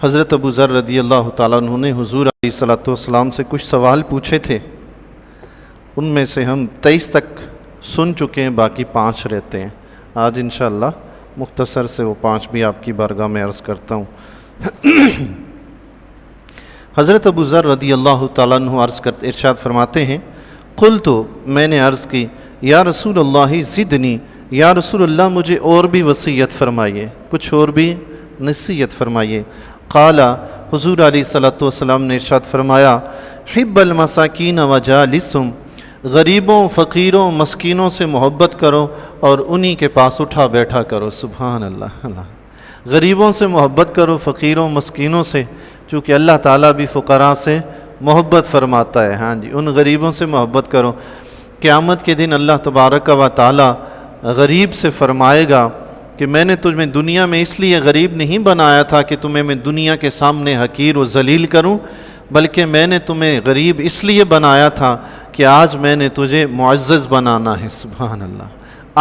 حضرت ابو ذر رضی اللہ تعالیٰ عنہ نے حضور علیہ الصلوۃ والسلام سے کچھ سوال پوچھے تھے، ان میں سے ہم 23 تک سن چکے ہیں، باقی 5 رہتے ہیں۔ آج انشاءاللہ مختصر سے وہ 5 بھی آپ کی بارگاہ میں عرض کرتا ہوں۔ حضرت ابو ذر رضی اللہ تعالیٰ عنہ ارشاد فرماتے ہیں، قلت، میں نے عرض کی، یا رسول اللہ زدنی، یا رسول اللہ مجھے اور بھی وصیت فرمائیے، کچھ اور بھی نصیحت فرمائیے۔ قال، حضور علیہ الصلوۃ والسلام نے ارشاد فرمایا، حب المساکین وجالسہم، غریبوں، فقیروں، مسکینوں سے محبت کرو اور انہی کے پاس اٹھا بیٹھا کرو۔ سبحان اللہ۔ غریبوں سے محبت کرو، فقیروں، مسکینوں سے، چونکہ اللہ تعالیٰ بھی فقراء سے محبت فرماتا ہے۔ ہاں جی، ان غریبوں سے محبت کرو۔ قیامت کے دن اللہ تبارک و تعالیٰ غریب سے فرمائے گا کہ میں نے تمہیں دنیا میں اس لیے غریب نہیں بنایا تھا کہ تمہیں میں دنیا کے سامنے حقیر و ذلیل کروں، بلکہ میں نے تمہیں غریب اس لیے بنایا تھا کہ آج میں نے تجھے معزز بنانا ہے۔ سبحان اللہ،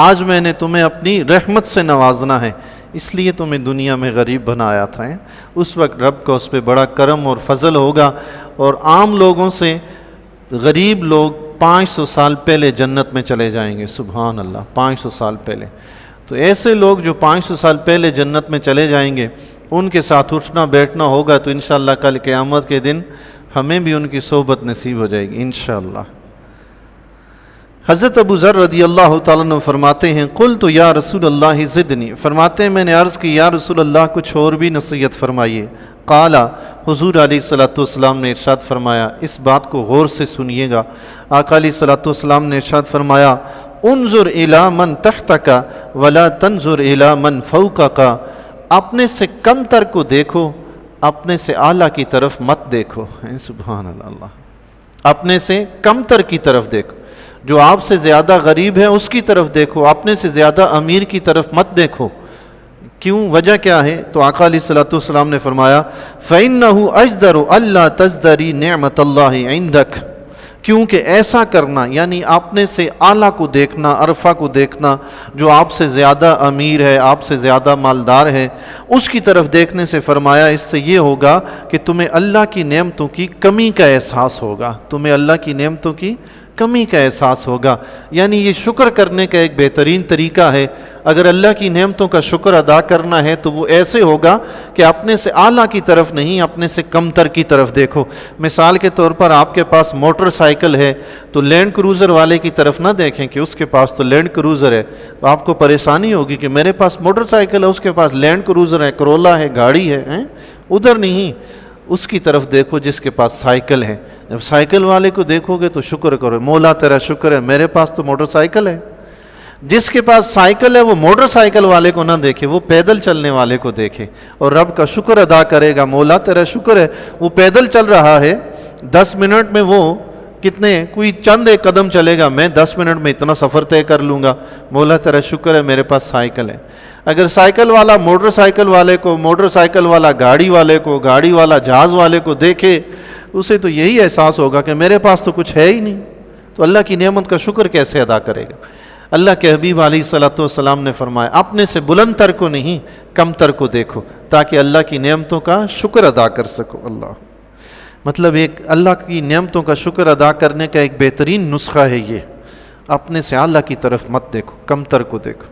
آج میں نے تمہیں اپنی رحمت سے نوازنا ہے، اس لیے تمہیں دنیا میں غریب بنایا تھا۔ اس وقت رب کا اس پہ بڑا کرم اور فضل ہوگا، اور عام لوگوں سے غریب لوگ 500 سال پہلے جنت میں چلے جائیں گے۔ سبحان اللہ، 500 سال پہلے۔ تو ایسے لوگ جو 500 سال پہلے جنت میں چلے جائیں گے، ان کے ساتھ اٹھنا بیٹھنا ہوگا، تو انشاءاللہ کل قیامت کے دن ہمیں بھی ان کی صحبت نصیب ہو جائے گی انشاءاللہ۔ حضرت ابو ذر رضی اللہ تعالیٰ عنہ فرماتے ہیں، قلت یا رسول اللہ زدنی، فرماتے ہیں میں نے عرض کی، یا رسول اللہ کچھ اور بھی نصیحت فرمائیے۔ قال، حضور علیہ الصلوۃ والسلام نے ارشاد فرمایا، اس بات کو غور سے سنیے گا، آقا علیہ الصلوۃ والسلام نے ارشاد فرمایا، انظر الی من تحتک ولا تنظر الی من فوقک، اپنے سے کم تر کو دیکھو، اپنے سے اعلیٰ کی طرف مت دیکھو۔ سبحان اللہ، اپنے سے کم تر کی طرف دیکھو، جو آپ سے زیادہ غریب ہے اس کی طرف دیکھو، اپنے سے زیادہ امیر کی طرف مت دیکھو۔ کیوں؟ وجہ کیا ہے؟ تو آقا علیہ الصلوۃ والسلام نے فرمایا، فَإِنَّهُ أَجْدَرُ أَلَّا تَزْدَرِي نِعْمَةَ اللَّهِ عِنْدَكَ، کیونکہ ایسا کرنا یعنی اپنے سے اعلیٰ کو دیکھنا، عرفہ کو دیکھنا، جو آپ سے زیادہ امیر ہے، آپ سے زیادہ مالدار ہے، اس کی طرف دیکھنے سے فرمایا اس سے یہ ہوگا کہ تمہیں اللہ کی نعمتوں کی کمی کا احساس ہوگا، تمہیں اللہ کی نعمتوں کی کمی کا احساس ہوگا۔ یعنی یہ شکر کرنے کا ایک بہترین طریقہ ہے۔ اگر اللہ کی نعمتوں کا شکر ادا کرنا ہے تو وہ ایسے ہوگا کہ اپنے سے اعلیٰ کی طرف نہیں، اپنے سے کم تر کی طرف دیکھو۔ مثال کے طور پر آپ کے پاس موٹر سائیکل ہے تو لینڈ کروزر والے کی طرف نہ دیکھیں کہ اس کے پاس تو لینڈ کروزر ہے، تو آپ کو پریشانی ہوگی کہ میرے پاس موٹر سائیکل ہے، اس کے پاس لینڈ کروزر ہے، کرولا ہے، گاڑی ہے، ادھر نہیں، اس کی طرف دیکھو جس کے پاس سائیکل ہے۔ جب سائیکل والے کو دیکھو گے تو شکر کرو، مولا تیرا شکر ہے میرے پاس تو موٹر سائیکل ہے۔ جس کے پاس سائیکل ہے وہ موٹر سائیکل والے کو نہ دیکھے، وہ پیدل چلنے والے کو دیکھے اور رب کا شکر ادا کرے گا، مولا تیرا شکر ہے وہ پیدل چل رہا ہے، 10 منٹ میں وہ کتنے کوئی چند ایک قدم چلے گا، میں 10 منٹ میں اتنا سفر طے کر لوں گا، مولا تیرا شکر ہے میرے پاس سائیکل ہے۔ اگر سائیکل والا موٹر سائیکل والے کو، موٹر سائیکل والا گاڑی والے کو، گاڑی والا جہاز والے کو دیکھے، اسے تو یہی احساس ہوگا کہ میرے پاس تو کچھ ہے ہی نہیں، تو اللہ کی نعمت کا شکر کیسے ادا کرے گا؟ اللہ کے حبیب علیہ الصلوۃ والسلام نے فرمایا، اپنے سے بلند تر کو نہیں، کم تر کو دیکھو، تاکہ اللہ کی نعمتوں کا شکر ادا کر سکو۔ اللہ مطلب ایک اللہ کی نعمتوں کا شکر ادا کرنے کا ایک بہترین نسخہ ہے یہ، اپنے سے اعلیٰ کی طرف مت دیکھو، کم تر کو دیکھو۔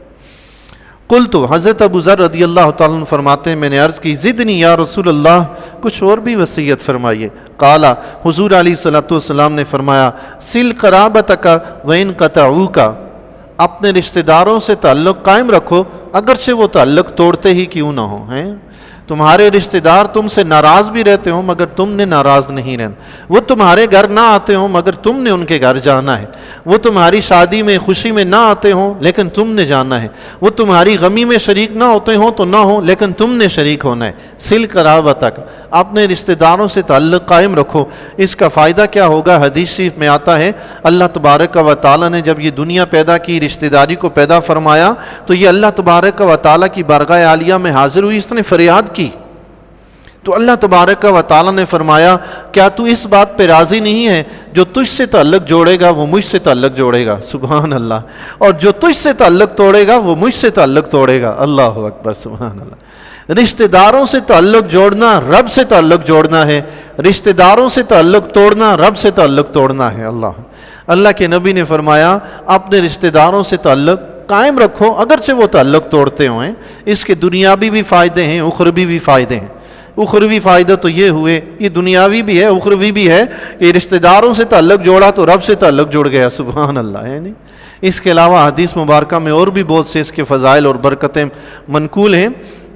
قلت، حضرت ابو ذر رضی اللہ تعالیٰ عنہ فرماتے ہیں میں نے عرض کی، زدنی یا رسول اللہ، کچھ اور بھی وصیت فرمائیے۔ قال، حضور علیہ الصلوۃ والسلام نے فرمایا، سل قرابتک وان قطعوک، اپنے رشتہ داروں سے تعلق قائم رکھو اگرچہ وہ تعلق توڑتے ہی کیوں نہ ہو۔ تمہارے رشتہ دار تم سے ناراض بھی رہتے ہوں مگر تم نے ناراض نہیں رہنا، وہ تمہارے گھر نہ آتے ہوں مگر تم نے ان کے گھر جانا ہے، وہ تمہاری شادی میں خوشی میں نہ آتے ہوں لیکن تم نے جانا ہے، وہ تمہاری غمی میں شریک نہ ہوتے ہوں تو نہ ہوں لیکن تم نے شریک ہونا ہے۔ سل قرابتک، اپنے رشتہ داروں سے تعلق قائم رکھو۔ اس کا فائدہ کیا ہوگا؟ حدیث شریف میں آتا ہے اللہ تبارک و تعالیٰ نے جب یہ دنیا پیدا کی، رشتہ داری کو پیدا فرمایا، تو یہ اللہ تبارک و تعالیٰ کی بارگاہ عالیہ میں حاضر ہوئی، اس نے فریاد کی تو اللہ تبارک و تعالیٰ نے فرمایا، کیا تو اس بات پہ راضی نہیں ہے جو تجھ سے تعلق جوڑے گا وہ مجھ سے تعلق جوڑے گا، سبحان اللہ، اور جو تجھ سے تعلق توڑے گا وہ مجھ سے تعلق توڑے گا، اللہ اکبر، سبحان اللہ۔ رشتہ داروں سے تعلق جوڑنا رب سے تعلق جوڑنا ہے، رشتہ داروں سے تعلق توڑنا رب سے تعلق توڑنا ہے۔ اللہ کے نبی نے فرمایا اپنے رشتہ داروں سے تعلق قائم رکھو، اگرچہ وہ تعلق توڑتے ہوئیں، اس کے دنیاوی بھی فائدے ہیں، اخروی بھی فائدے ہیں۔ اخروی فائدہ تو یہ ہوئے، یہ دنیاوی بھی ہے اخروی بھی ہے کہ رشتہ داروں سے تعلق جوڑا تو رب سے تعلق جڑ گیا، سبحان اللہ ہے نہیں۔ اس کے علاوہ حدیث مبارکہ میں اور بھی بہت سے اس کے فضائل اور برکتیں منقول ہیں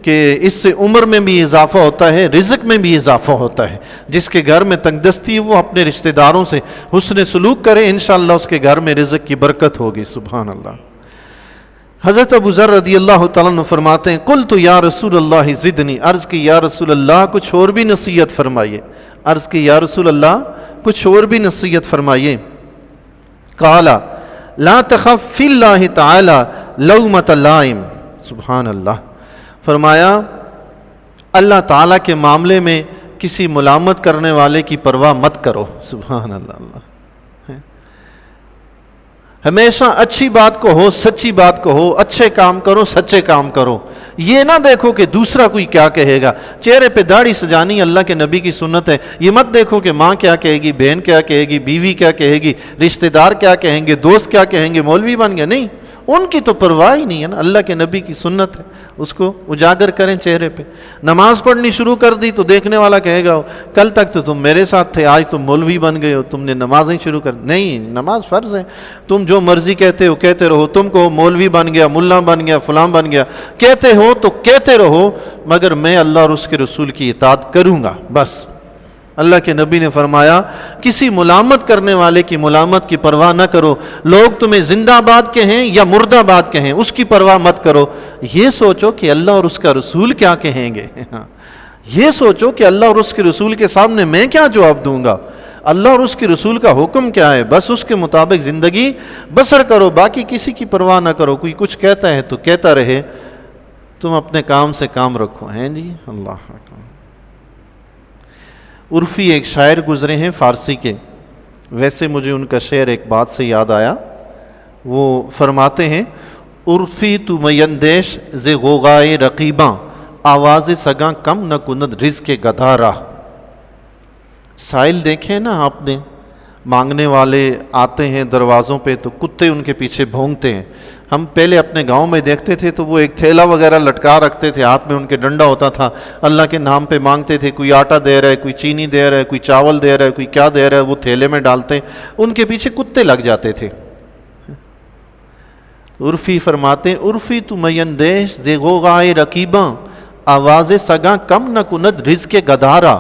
کہ اس سے عمر میں بھی اضافہ ہوتا ہے، رزق میں بھی اضافہ ہوتا ہے۔ جس کے گھر میں تنگ دستی ہے وہ اپنے رشتہ داروں سے حسن سلوک کرے، انشاءاللہ اس کے گھر میں رزق کی برکت ہوگی، سبحان اللہ۔ حضرت ابو ذر رضی اللہ تعالیٰ عنہ فرماتے ہیں قلت یا رسول اللہ زدنی، عرض کی یا رسول اللہ کچھ اور بھی نصیحت فرمائیے، عرض کی یا رسول اللہ کچھ اور بھی نصیحت فرمائیے۔ قال لا تخف فی اللہ تعالی لومۃ لائم، سبحان اللہ، فرمایا اللہ تعالیٰ کے معاملے میں کسی ملامت کرنے والے کی پرواہ مت کرو، سبحان اللہ۔ ہمیشہ اچھی بات کو ہو، سچی بات کو ہو، اچھے کام کرو، سچے کام کرو، یہ نہ دیکھو کہ دوسرا کوئی کیا کہے گا۔ چہرے پہ داڑھی سجانی اللہ کے نبی کی سنت ہے، یہ مت دیکھو کہ ماں کیا کہے گی، بہن کیا کہے گی، بیوی کیا کہے گی، رشتہ دار کیا کہیں گے، دوست کیا کہیں گے، مولوی بن گیا، نہیں، ان کی تو پرواہ ہی نہیں ہے نا، اللہ کے نبی کی سنت ہے، اس کو اجاگر کریں چہرے پہ۔ نماز پڑھنی شروع کر دی تو دیکھنے والا کہے گا کل تک تو تم میرے ساتھ تھے، آج تم مولوی بن گئے ہو، تم نے نمازیں شروع کر، نہیں، نماز فرض ہے، تم جو مرضی کہتے ہو کہتے رہو، تم کو مولوی بن گیا، ملا بن گیا، فلاں بن گیا، کہتے ہو تو کہتے رہو، مگر میں اللہ اور اس کے رسول کی اطاعت کروں گا، بس۔ اللہ کے نبی نے فرمایا کسی ملامت کرنے والے کی ملامت کی پرواہ نہ کرو، لوگ تمہیں زندہ باد کہیں یا مردہ باد کہیں اس کی پرواہ مت کرو، یہ سوچو کہ اللہ اور اس کا رسول کیا کہیں گے، یہ سوچو کہ اللہ اور اس کے رسول کے سامنے میں کیا جواب دوں گا، اللہ اور اس کے رسول کا حکم کیا ہے، بس اس کے مطابق زندگی بسر کرو، باقی کسی کی پرواہ نہ کرو، کوئی کچھ کہتا ہے تو کہتا رہے، تم اپنے کام سے کام رکھو، ہیں جی، اللہ اکبر۔ عرفی ایک شاعر گزرے ہیں فارسی کے، ویسے مجھے ان کا شعر ایک بات سے یاد آیا، وہ فرماتے ہیں عرفی تو میندیش ز غوغائے رقیباں، آواز سگاں کم نہ کند رزق گدھارا۔ سائل دیکھیں نا آپ نے، مانگنے والے آتے ہیں دروازوں پہ تو کتے ان کے پیچھے بھونکتے ہیں۔ ہم پہلے اپنے گاؤں میں دیکھتے تھے تو وہ ایک تھیلا وغیرہ لٹکا رکھتے تھے، ہاتھ میں ان کے ڈنڈا ہوتا تھا، اللہ کے نام پہ مانگتے تھے، کوئی آٹا دے رہا ہے، کوئی چینی دے رہا ہے، کوئی چاول دے رہا ہے، کوئی کیا دے رہا ہے، وہ تھیلے میں ڈالتے، ان کے پیچھے کتے لگ جاتے تھے۔ عرفی فرماتے ہیں عرفی تو میندیش ز غوغائے رقیباں، آواز سگاں کم نہ کند رزق گدھارا۔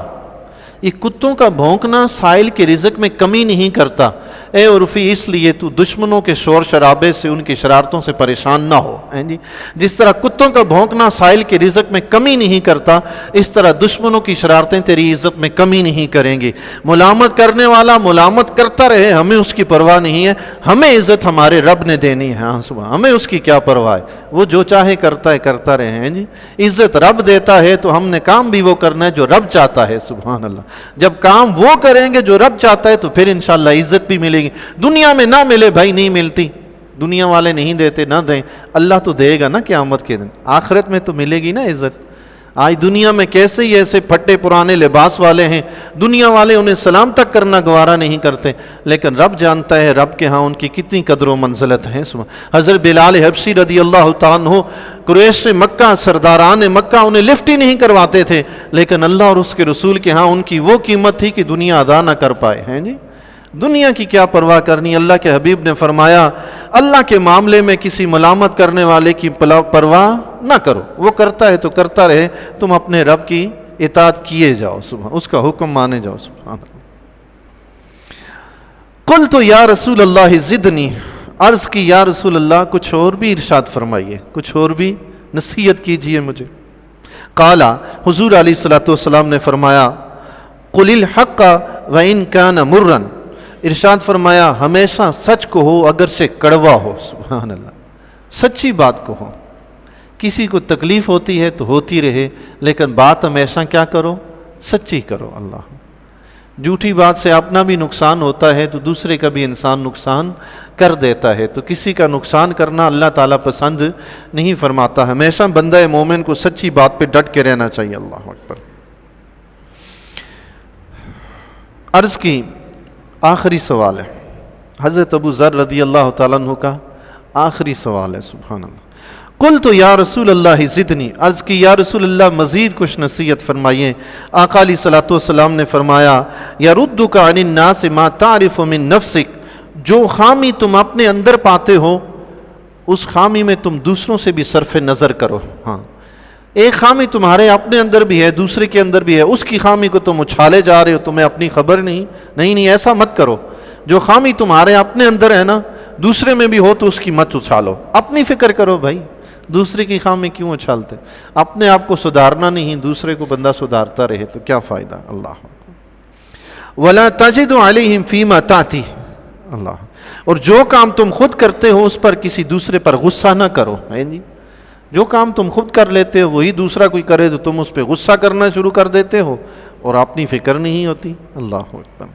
یہ کتوں کا بھونکنا سائل کے رزق میں کمی نہیں کرتا، اے عرفی اس لیے تو دشمنوں کے شور شرابے سے ان کی شرارتوں سے پریشان نہ ہو، جی جس طرح کتوں کا بھونکنا سائل کے رزق میں کمی نہیں کرتا، اس طرح دشمنوں کی شرارتیں تیری عزت میں کمی نہیں کریں گی۔ ملامت کرنے والا ملامت کرتا رہے، ہمیں اس کی پرواہ نہیں ہے، ہمیں عزت ہمارے رب نے دینی ہے، ہاں صبح ہمیں اس کی کیا پرواہ ہے، وہ جو چاہے کرتا ہے کرتا رہے، ہیں جی عزت رب دیتا ہے تو ہم نے کام بھی وہ کرنا ہے جو رب چاہتا ہے، سبحان اللہ۔ جب کام وہ کریں گے جو رب چاہتا ہے تو پھر انشاءاللہ عزت بھی ملے گی، دنیا میں نہ ملے بھائی نہیں ملتی، دنیا والے نہیں دیتے نہ دیں، اللہ تو دے گا نا قیامت کے دن، آخرت میں تو ملے گی نا عزت۔ آج دنیا میں کیسے ہی ایسے پھٹے پرانے لباس والے ہیں، دنیا والے انہیں سلام تک کرنا گوارا نہیں کرتے، لیکن رب جانتا ہے رب کے ہاں ان کی کتنی قدر و منزلت ہے۔ حضرت بلال حبشی رضی اللہ تعالیٰ عنہ قریش سے مکہ، سرداران مکہ انہیں لفٹ ہی نہیں کرواتے تھے، لیکن اللہ اور اس کے رسول کے ہاں ان کی وہ قیمت تھی کہ دنیا ادا نہ کر پائے، ہیں جی دنیا کی کیا پرواہ کرنی۔ اللہ کے حبیب نے فرمایا اللہ کے معاملے میں کسی ملامت کرنے والے کی پرواہ نہ کرو، وہ کرتا ہے تو کرتا رہے، تم اپنے رب کی اطاعت کیے جاؤ، اس کا حکم مانے جاؤ، سبحان اللہ۔ قلت یا رسول اللہ زدنی، عرض کی یا رسول اللہ کچھ اور بھی ارشاد فرمائیے، کچھ اور بھی نصیحت کیجئے مجھے۔ قال، حضور علیہ الصلوۃ والسلام نے فرمایا قل الحق وان کان مرا، ارشاد فرمایا ہمیشہ سچ کہو اگرچہ کڑوا ہو، سبحان اللہ، سچی بات کہو، کسی کو تکلیف ہوتی ہے تو ہوتی رہے، لیکن بات ہمیشہ کیا کرو، سچی کرو۔ اللہ جھوٹی بات سے اپنا بھی نقصان ہوتا ہے تو دوسرے کا بھی انسان نقصان کر دیتا ہے، تو کسی کا نقصان کرنا اللہ تعالیٰ پسند نہیں فرماتا۔ ہمیشہ بندہ مومن کو سچی بات پہ ڈٹ کے رہنا چاہیے۔ اللہ اکبر۔ عرض کی آخری سوال ہے، حضرت ابو ذر رضی اللہ تعالیٰ عنہ کا آخری سوال ہے، سبحان اللہ۔ قلت یا رسول اللہ زدنی، عرض کی یا رسول اللہ مزید کچھ نصیحت فرمائیے۔ آقا علیہ الصلوۃ والسلام نے فرمایا یردک عن الناس ما تعرف من نفسک، جو خامی تم اپنے اندر پاتے ہو اس خامی میں تم دوسروں سے بھی صرف نظر کرو۔ ہاں، ایک خامی تمہارے اپنے اندر بھی ہے، دوسرے کے اندر بھی ہے، اس کی خامی کو تم اچھالے جا رہے ہو، تمہیں اپنی خبر نہیں، ایسا مت کرو۔ جو خامی تمہارے اپنے اندر ہے نا، دوسرے میں بھی ہو تو اس کی مت اچھالو، اپنی فکر کرو بھائی، دوسرے کی خامی کیوں اچھالتے؟ اپنے آپ کو سدھارنا نہیں، دوسرے کو بندہ سدھارتا رہے تو کیا فائدہ۔ اللہ وَلَا تَجِدُ عَلَيْهِمْ فِي مَا تَعْتِي، اللہ، اور جو کام تم خود کرتے ہو اس پر کسی دوسرے پر غصہ نہ کرو۔ جی، جو کام تم خود کر لیتے ہو وہی دوسرا کوئی کرے تو تم اس پہ غصہ کرنا شروع کر دیتے ہو اور اپنی فکر نہیں ہوتی۔ اللہ اکبر۔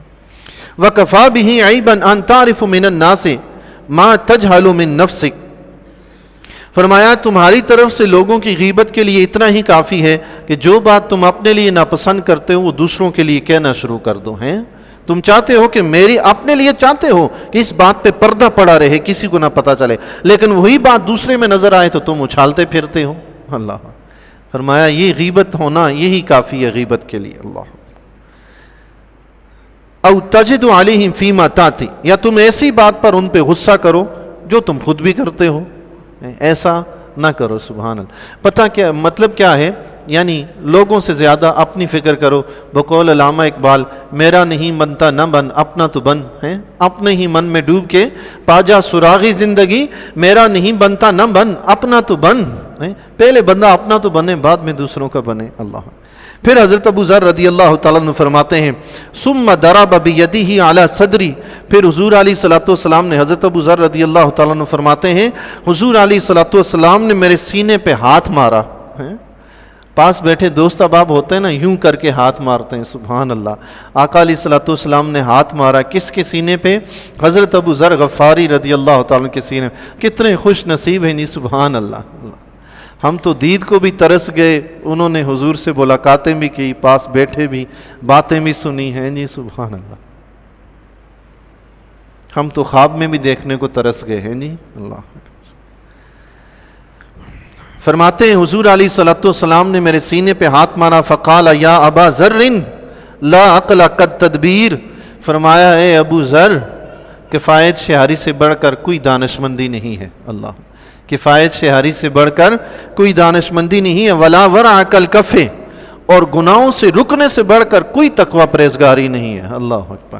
وَكَفَى بِهِ عَيْبًا أَن تَعْرِفُ مِنَ النَّاسِ مَا تَجْهَلُ مِن نَفْسِكَ، فرمایا تمہاری طرف سے لوگوں کی غیبت کے لیے اتنا ہی کافی ہے کہ جو بات تم اپنے لیے ناپسند کرتے ہو وہ دوسروں کے لیے کہنا شروع کر دو۔ ہیں تم چاہتے ہو کہ میری، اپنے لیے چاہتے ہو کہ اس بات پہ پردہ پڑا رہے، کسی کو نہ پتہ چلے، لیکن وہی بات دوسرے میں نظر آئے تو تم اچھالتے پھرتے ہو۔ اللہ فرمایا یہ غیبت ہونا یہی کافی ہے غیبت کے لیے۔ اللہ او تجد علیہم فیما تاتی، یا تم ایسی بات پر ان پہ غصہ کرو جو تم خود بھی کرتے ہو، ایسا نہ کرو۔ سبحان اللہ۔ پتہ کیا مطلب کیا ہے؟ یعنی لوگوں سے زیادہ اپنی فکر کرو۔ بقول علامہ اقبال، میرا نہیں بنتا نہ بن اپنا تو بن، ہے اپنے ہی من میں ڈوب کے پاجا سراغی زندگی، میرا نہیں بنتا نہ بن اپنا تو بن، پہلے بندہ اپنا تو بنے بعد میں دوسروں کا بنے۔ اللہ۔ پھر حضرت ابو ذر رضی اللہ تعالیٰ عنہ فرماتے ہیں ثم ضرب بیدہ علی صدری، پھر حضور علیہ الصلوۃ والسلام نے، حضرت ابو ذر رضی اللہ تعالیٰ عنہ فرماتے ہیں حضور علیہ الصلوۃ والسلام نے میرے سینے پہ ہاتھ مارا۔ پاس بیٹھے دوست احباب ہوتے ہیں نا، یوں کر کے ہاتھ مارتے ہیں۔ سبحان اللہ۔ آقا علیہ الصلوۃ والسلام نے ہاتھ مارا کس کے سینے پہ؟ حضرت ابو ذر غفاری رضی اللہ تعالیٰ عنہ کے سینے۔ کتنے خوش نصیب ہیں نہیں، سبحان اللہ۔ ہم تو دید کو بھی ترس گئے، انہوں نے حضور سے ملاقاتیں بھی کی، پاس بیٹھے بھی، باتیں بھی سنی ہیں جی، سبحان اللہ۔ ہم تو خواب میں بھی دیکھنے کو ترس گئے ہیں جی۔ اللہ فرماتے ہیں حضور علیہ الصلوۃ والسلام نے میرے سینے پہ ہاتھ مارا، فقال یا ابا ذر لا عقل قد تدبیر، فرمایا اے ابو ذر، کفایت شہری سے بڑھ کر کوئی دانشمندی نہیں ہے۔ اللہ، کفایت شہری سے بڑھ کر کوئی دانشمندی نہیں ہے۔ ولا ورع الکف، اور گناہوں سے رکنے سے بڑھ کر کوئی تقوی پرہیزگاری نہیں ہے۔ اللہ اکبر۔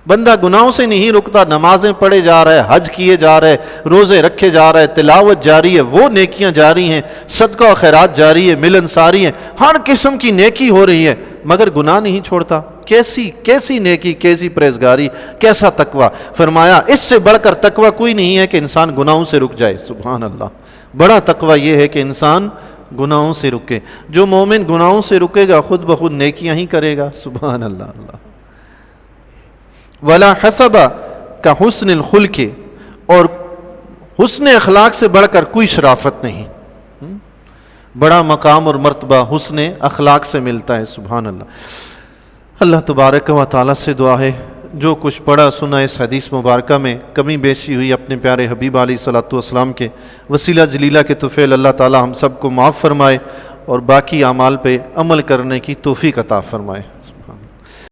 بندہ گناہوں سے نہیں رکتا، نمازیں پڑھے جا رہا ہے، حج کیے جا رہے، روزے رکھے جا رہے، تلاوت جاری ہے، وہ نیکیاں جاری ہیں، صدقہ و خیرات جاری ہے، ملنساری ہے، ہر قسم کی نیکی ہو رہی ہے، مگر گناہ نہیں چھوڑتا۔ کیسی نیکی، کیسی پرہیزگاری، کیسا تقوی۔ فرمایا اس سے بڑھ کر تقوی کوئی نہیں ہے کہ انسان گناہوں سے رک جائے۔ سبحان اللہ۔ بڑا تقوی یہ ہے کہ انسان گناہوں سے رکے۔ جو مومن گناہوں سے رکے گا خود بخود نیکیاں ہی کرے گا۔ سبحان اللہ۔ اللہ ولا حسب کا حسن الخلق، اور حسن اخلاق سے بڑھ کر کوئی شرافت نہیں۔ بڑا مقام اور مرتبہ حسن اخلاق سے ملتا ہے۔ سبحان اللہ۔ اللہ تبارک و تعالیٰ سے دعا ہے جو کچھ پڑھا سنا اس حدیث مبارکہ میں کمی بیشی ہوئی اپنے پیارے حبیب علیہ الصلوۃ والسلام کے وسیلہ جلیلہ کے طفیل اللہ تعالیٰ ہم سب کو معاف فرمائے اور باقی اعمال پہ عمل کرنے کی توفیق عطا فرمائے۔ سبحان اللہ۔